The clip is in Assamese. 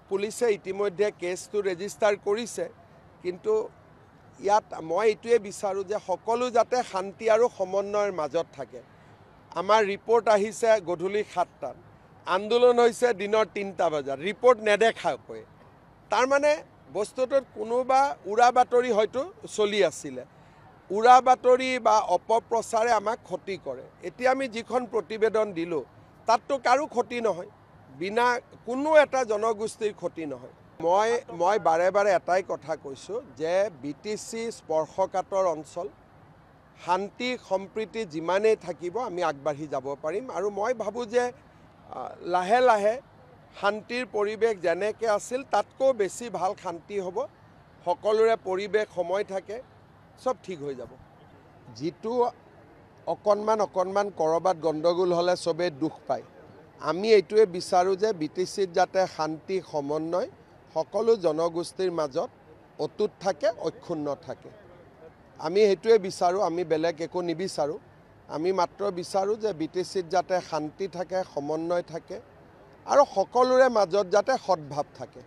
পুলিচে ইতিমধ্যে কেছটো ৰেজিষ্টাৰ কৰিছে, কিন্তু ইয়াত মই এইটোৱে বিচাৰোঁ যে সকলো যাতে শান্তি আৰু সমন্বয়ৰ মাজত থাকে। আমাৰ ৰিপৰ্ট আহিছে গধূলি 7টাত, আন্দোলন হৈছে দিনৰ 3টা বজাত, ৰিপৰ্ট নেদেখাকৈ। তাৰমানে বস্তুটোত কোনোবা উৰা বাতৰি হয়তো চলি আছিলে। উৰা বাতৰি বা অপপ্ৰচাৰে আমাক ক্ষতি কৰে। এতিয়া আমি যিখন প্ৰতিবেদন দিলোঁ তাততো কাৰো ক্ষতি নহয়, বিনা কোনো এটা জনগোষ্ঠীৰ ক্ষতি নহয়। মই বাৰে বাৰে এটাই কথা কৈছোঁ যে BTC স্পৰ্শকাতৰ অঞ্চল, শান্তি সম্প্ৰীতি যিমানেই থাকিব আমি আগবাঢ়ি যাব পাৰিম। আৰু মই ভাবোঁ যে লাহে লাহে শান্তিৰ পৰিৱেশ যেনেকৈ আছিল তাতকৈ বেছি ভাল শান্তি হ'ব, সকলোৰে পৰিৱেশ সময় থাকে, চব ঠিক হৈ যাব। যিটো অকণমান ক'ৰবাত গণ্ডগোল হ'লে চবেই দুখ পায়, আমি এইটোৱে বিচাৰোঁ যে BTCত যাতে শান্তি সমন্বয় সকলো জনগোষ্ঠীৰ মাজত অটুট থাকে, অক্ষুণ্ণ থাকে। আমি সেইটোৱে বিচাৰোঁ, আমি বেলেগ একো নিবিচাৰোঁ। আমি মাত্ৰ বিচাৰোঁ যে BTCত যাতে শান্তি থাকে, সমন্বয় থাকে আৰু সকলোৰে মাজত যাতে সদ্ভাৱ থাকে।